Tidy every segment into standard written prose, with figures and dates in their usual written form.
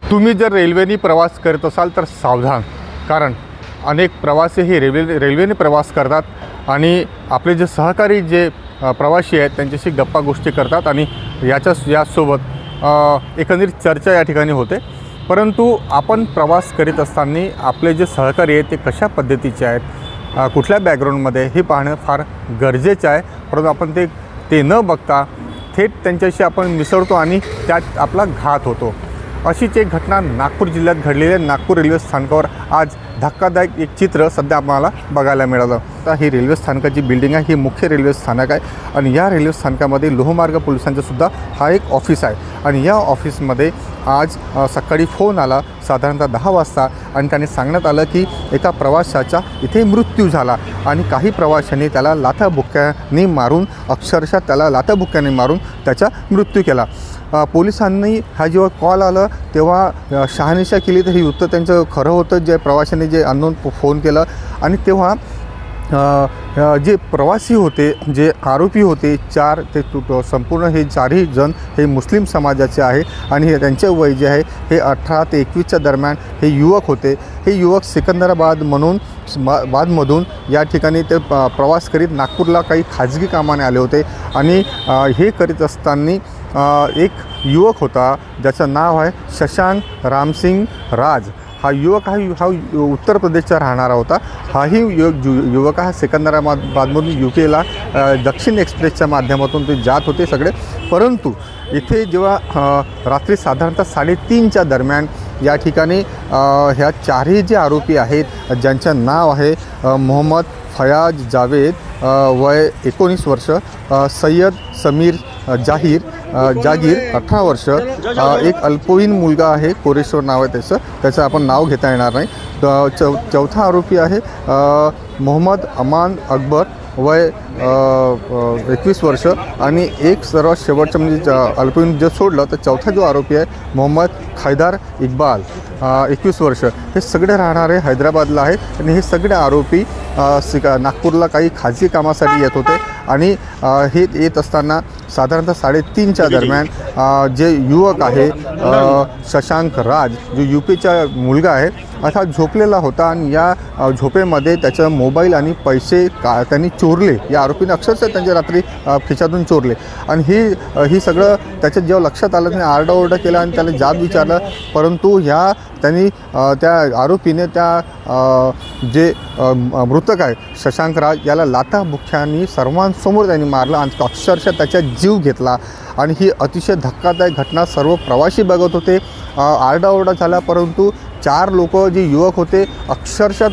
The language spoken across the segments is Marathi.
तुम्ही जर रेल्वेने प्रवास करत असाल तर सावधान, कारण अनेक प्रवासी हे रेल्वेने प्रवास करतात आणि आपले जे सहकारी जे प्रवासी आहेत त्यांच्याशी गप्पा गोष्टी करतात आणि यासोबत एकंदरीत चर्चा या ठिकाणी होते। परंतु आपण प्रवास करीत असताना आपले जे सहकारी आहेत ते कशा पद्धतीचे आहेत, कुठल्या बॅकग्राऊंडमध्ये हे पाहणं फार गरजेचं आहे। परंतु आपण ते न बघता थेट त्यांच्याशी आपण मिसळतो आणि त्यात आपला घात होतो। अशीच एक घटना नागपूर जिल्ह्यात घडलेली आहे। नागपूर रेल्वे स्थानकावर आज धक्कादायक एक चित्र सध्या आम्हाला बघायला मिळालं। आता ही रेल्वे स्थानकाची बिल्डिंग आहे, ही मुख्य रेल्वे स्थानक आहे आणि या रेल्वे स्थानकामध्ये लोहमार्ग पोलिसांचा सुद्धा हा एक ऑफिस आहे आणि या ऑफिसमध्ये आज सकाळी फोन आला साधारणतः 10 वाजता आणि त्याने सांगण्यात आलं की एका प्रवाशाचा इथे मृत्यू झाला आणि काही प्रवाशांनी त्याला लाथाबुक्क्याने मारून, अक्षरशः त्याला लाथाबुक्क्याने मारून त्याचा मृत्यू केला। पोलिसांनी हा जेव्हा कॉल आला तेव्हा शहानिशा केली तर ही उत्तर त्यांचं खरं होतं। जे प्रवाशांनी जे अननोन फोन केलं आणि तेव्हा जे प्रवासी होते, जे आरोपी होते 4 ते संपूर्ण हे 4ही जण हे मुस्लिम समाजाचे आहे आणि त्यांचे वय जे आहे हे 18 ते 21च्या दरम्यान हे युवक होते। हे युवक सिकंदराबादमधून या ठिकाणी ते प्रवास करीत नागपूरला काही खाजगी कामाने आले होते आणि हे करीत असताना एक युवक होता ज्याचं नाव आहे शशांक रामसिंग राज। हा युवक हा उत्तर प्रदेशचा राहणारा होता। हाही युवक हा सिकंदराबादमधून UPला दक्षिण एक्सप्रेसच्या माध्यमातून ते जात होते सगळे। परंतु इथे जेव्हा रात्री साधारणतः 3:30च्या दरम्यान या ठिकाणी ह्या 4ही जे आरोपी आहेत ज्यांचं नाव आहे मोहम्मद फयाज जावेद वय 19 वर्ष, सय्यद समीर जागीर 18 वर्ष, एक अल्पवयीन मुलगा आहे कोरेश्वर नाव आहे त्याचं आपण नाव घेता येणार नाही। चौथा आरोपी आहे मोहम्मद अमान अकबर वय 21 वर्ष आणि एक सर्वात शेवटचं म्हणजे अल्पवयीन जे सोडलं तर चौथा जो आरोपी आहे मोहम्मद खैदार इक्बाल 21 वर्ष। हे सगळे राहणारे हैदराबादला आहेत आणि हे सगळे आरोपी नागपूरला काही खाजगी कामासाठी येत होते आणि हे येत असताना साधारणतः 3:30च्या दरम्यान जे युवक आहे शशांक राज जो UPचा मुलगा आहे असा झोपलेला होता आणि या झोपेमध्ये त्याचा मोबाईल आणि पैसे त्यांनी चोरले। या आरोपीने अक्षरशः त्यांच्या रात्री खिशातून चोरले आणि ही सगळं त्याच्या जेव्हा लक्षात आलं त्याने आरडाओरडा केला आणि त्याला जाब विचारलं। परंतु त्यांनी त्या आरोपीने त्या जे मृतक आहे शशांक राज याला लाथाबुक्क्यांनी सर्वांसमोर त्यांनी मारलं आणि अक्षरशः त्याचा जीव घेतला आणि ही अतिशय धक्कादायक घटना सर्व प्रवासी बघत होते। आरडाओरडा झाला परंतु 4 लोक जे युवक होते अक्षरशः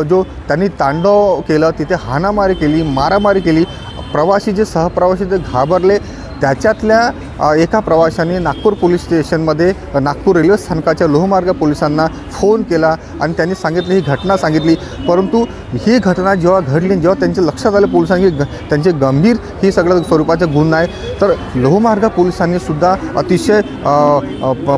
जो त्यांनी तांडव केलं, तिथे हाणामारी केली, मारामारी केली। प्रवासी जे सहप्रवासी ते घाबरले। त्याच्यातल्या एका प्रवाशाने नागपूर पोलीस स्टेशनमध्ये नागपूर रेल्वे स्थानकाच्या लोहमार्ग पोलिसांना फोन केला आणि त्यांनी सांगितली ही घटना सांगितली। परंतु ही घटना जेव्हा घडली, जेव्हा त्यांच्या लक्षात आलं पोलिसांनी त्यांचे गंभीर ही सगळं स्वरूपाचे गुन्हा आहे, तर लोहमार्ग पोलिसांनी सुद्धा अतिशय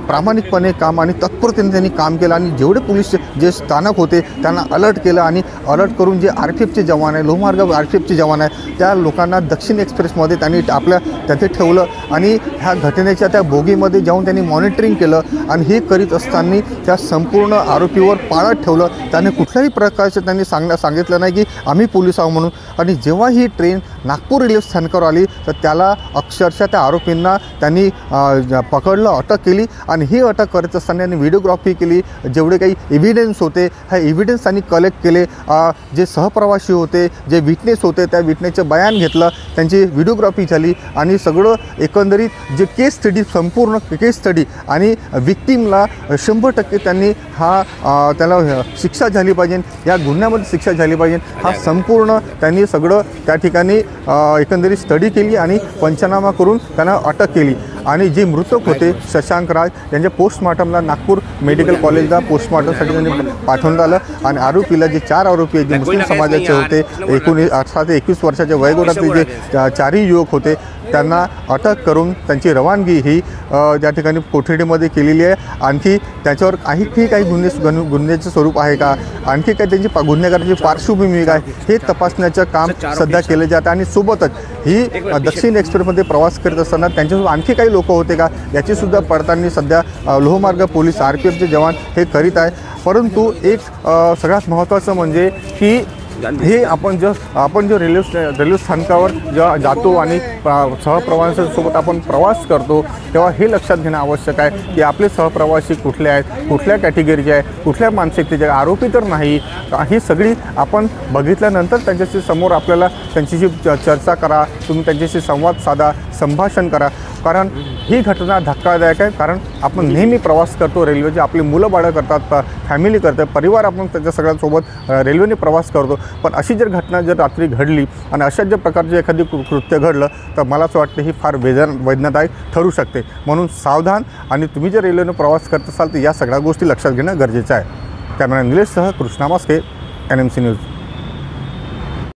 प्रामाणिकपणे काम आणि तत्परतेने त्यांनी काम केलं आणि जेवढे पोलीस जे स्थानक होते त्यांना अलर्ट केलं आणि अलर्ट करून जे RPFचे जवान आहे, लोहमार्ग RPFचे जवान आहे त्या लोकांना दक्षिण एक्सप्रेसमध्ये त्यांनी त्यांचे ठेवलं आणि ह्या घटनेच्या त्या बोगीमध्ये जाऊन त्यांनी मॉनिटरिंग केलं आणि हे करीत असताना त्या संपूर्ण आरोपीवर पाळत ठेवलं। त्याने कुठल्याही प्रकारचं त्यांनी सांगितलं नाही की आम्ही पोलीस आहोत म्हणून। आणि जेव्हा ही ट्रेन नागपूर रेल्वे स्थानकावर आली तर त्याला अक्षरशः त्या आरोपींना त्यांनी पकडलं, अटक केली आणि ही अटक करत असताना त्यांनी व्हिडिओग्राफी केली। जेवढे काही एव्हिडन्स होते ह्या एव्हिडन्स त्यांनी कलेक्ट केले। जे सहप्रवासी होते, जे विटनेस होते त्या विटनेसचं बयान घेतलं, त्यांची व्हिडिओग्राफी झाली आणि सगळं एकंदरीत जे केस स्टडी, संपूर्ण केस स्टडी आणि विक्टीमला 100% त्यांनी त्याला शिक्षा झाली पाहिजे, या गुन्ह्यामध्ये शिक्षा झाली पाहिजे हा संपूर्ण त्यांनी सगळं त्या ठिकाणी एकंदरीत स्टडी केली आणि पंचनामा करून त्यांना अटक केली। आणि जे मृतक होते शशांक राज यांच्या पोस्टमॉर्टमला नागपूर मेडिकल कॉलेजला पोस्टमॉर्टमसाठी त्यांनी पाठवण्यात आलं आणि आरोपीला जे 4 आरोपी आहेत जे मुस्लिम समाजाचे होते 18 ते 21 वर्षाच्या वयोगटातले जे 4ही युवक होते त्यांना अटक करून त्यांची रवानगी ही त्या ठिकाणी कोठडीमध्ये केलेली आहे. आणखी त्याच्यावर काही गुन्ह्याचं स्वरूप आहे का, आणखी काही त्यांची गुन्हेगाराची पार्श्वभूमी काय, हे तपासण्याचं काम सध्या केलं जातं. आणि सोबतच ही दक्षिण एक्सप्रेसमध्ये प्रवास करत असताना त्यांच्यासोबत आणखी काही लोक होते का याचीसुद्धा पडताळणी सध्या लोहमार्ग पोलीस RPFचे जवान हे करीत आहे. परंतु एक सगळ्यात महत्त्वाचं म्हणजे की हे आपण जो रेल्वे स्थानकावर जेव्हा जातो आणि सहप्रवाशांसोबत आपण प्रवास करतो तेव्हा हे लक्षात घेणं आवश्यक आहे की आपले सहप्रवासी कुठले आहेत, कुठल्या कॅटेगरीचे आहे, कुठल्या मानसिकतेचे, आरोपी तर नाही. ही सगळी आपण बघितल्यानंतर त्यांच्याशी समोर आपल्याला त्यांच्याशी चर्चा करा, तुम्ही त्यांच्याशी संवाद साधा, संभाषण करा. कारण ही घटना धक्कादायक आहे. कारण आपण नेहमी प्रवास करतो रेल्वेचे, आपली मुलं बाळं करतात, फॅमिली करते, परिवार आपण त्याच्या सगळ्यांसोबत रेल्वेने प्रवास करतो. पण अशी जर घटना जर रात्री घडली आणि अशा ज्या प्रकारचे एखादी कृत्य घडलं तर मला असं वाटतं ही फार वेदनादायक ठरू शकते. म्हणून सावधान. आणि तुम्ही जर रेल्वेने प्रवास करत असाल तर या सगळ्या गोष्टी लक्षात घेणं गरजेचं आहे. कॅमेरा निलेशसह कृष्णा मस्के, NMC न्यूज.